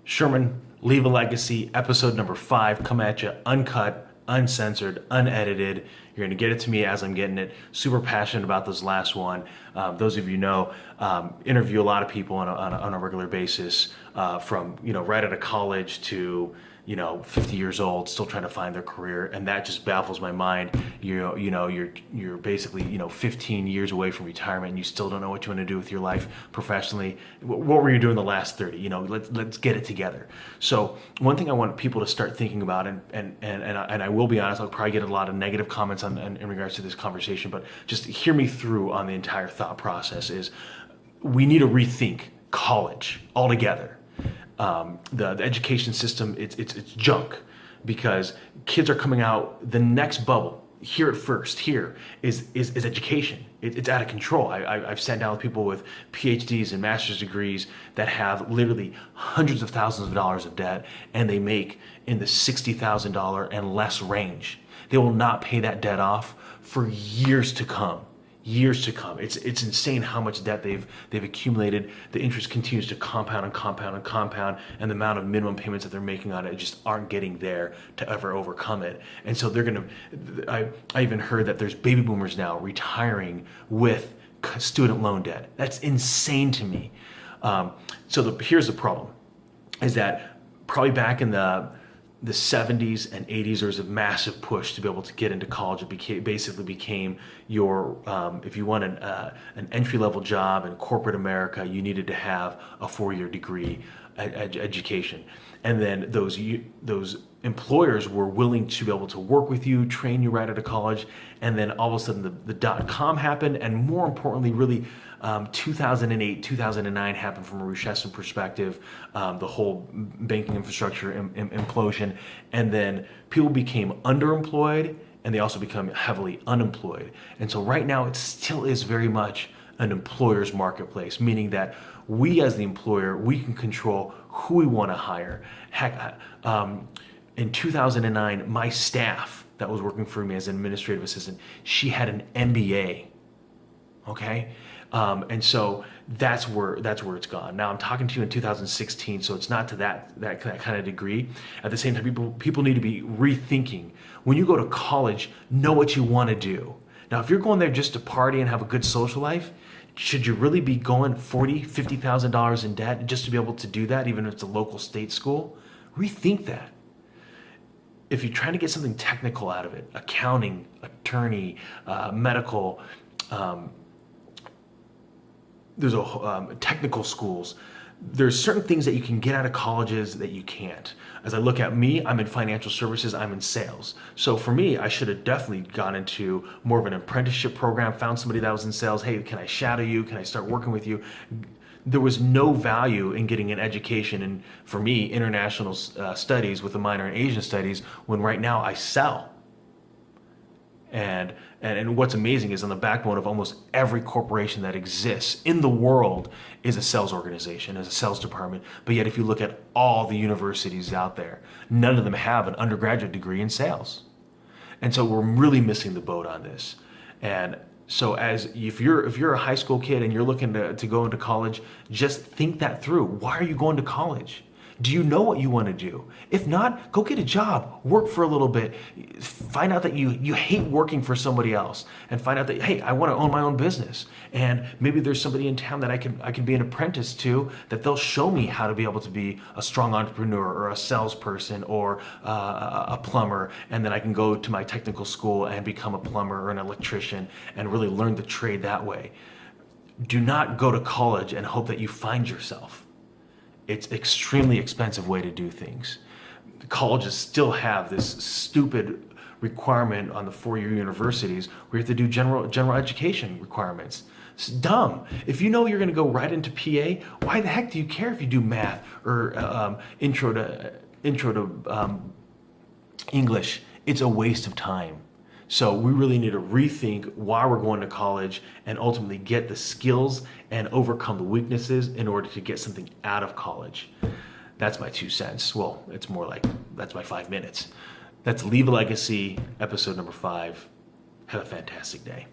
Sherman, Leave a Legacy, episode number 5, come at you uncut, uncensored, unedited. You're going to get it to me as I'm getting it. Super passionate about this last one. Those of you know, interview a lot of people on a regular basis, from right out of college to 50 years old, still trying to find their career, and that just baffles my mind. You're basically 15 years away from retirement, and you still don't know what you want to do with your life professionally. What were you doing the last 30? Let's get it together. So one thing I want people to start thinking about, and I will be honest, I'll probably get a lot of negative comments in regards to this conversation, but just hear me through on the entire thought process. Is we need to rethink college altogether. The education system, it's junk, because kids are coming out. The next bubble here at first here is education. It's out of control. I've sat down with people with PhDs and master's degrees that have literally hundreds of thousands of dollars of debt, and they make in the $60,000 and less range. They will not pay that debt off for years to come. It's insane how much debt they've accumulated. The interest continues to compound and compound and compound, and the amount of minimum payments that they're making on it just aren't getting there to ever overcome it. And so I even heard that there's baby boomers now retiring with student loan debt. That's insane to me. Here's the problem, is that probably back in the 70s and 80s, there was a massive push to be able to get into college. It basically became your, if you want an entry-level job in corporate America, you needed to have a 4-year degree education. And then those employers were willing to be able to work with you, train you right out of college. And then all of a sudden the dot-com happened, and more importantly, really 2008, 2009 happened from a recession perspective, the whole banking infrastructure implosion, and then people became underemployed, and they also become heavily unemployed. And so right now it still is very much an employer's marketplace, meaning that we as the employer, we can control who we want to hire. Heck, in 2009, my staff that was working for me as an administrative assistant, she had an MBA. Okay, and so that's where it's gone. Now I'm talking to you in 2016, so it's not to that kind of degree. At the same time, people need to be rethinking. When you go to college, know what you want to do. Now, if you're going there just to party and have a good social life, should you really be going $50,000 in debt just to be able to do that, even if it's a local state school? Rethink that. If you're trying to get something technical out of it, accounting, attorney, medical, there's technical schools. There's certain things that you can get out of colleges that you can't. As I look at me, I'm in financial services, I'm in sales. So for me, I should have definitely gone into more of an apprenticeship program, found somebody that was in sales. Hey, can I shadow you? Can I start working with you? There was no value in getting an education in, for me, international studies with a minor in Asian studies, when right now I sell. And what's amazing is on the backbone of almost every corporation that exists in the world is a sales organization, is a sales department. But yet if you look at all the universities out there, none of them have an undergraduate degree in sales. And so we're really missing the boat on this. And so if you're a high school kid and you're looking to go into college, just think that through. Why are you going to college? Do you know what you want to do? If not, go get a job, work for a little bit, find out that you hate working for somebody else, and find out that, hey, I want to own my own business. And maybe there's somebody in town that I can be an apprentice to, that they'll show me how to be able to be a strong entrepreneur or a salesperson or a plumber. And then I can go to my technical school and become a plumber or an electrician and really learn the trade that way. Do not go to college and hope that you find yourself. It's an extremely expensive way to do things. Colleges still have this stupid requirement on the 4-year universities where you have to do general education requirements. It's dumb. If you know you're going to go right into PA, why the heck do you care if you do math or intro to English? It's a waste of time. So we really need to rethink why we're going to college and ultimately get the skills and overcome the weaknesses in order to get something out of college. That's my 2 cents. Well, it's more like, that's my 5 minutes. That's Leave a Legacy, episode number 5. Have a fantastic day.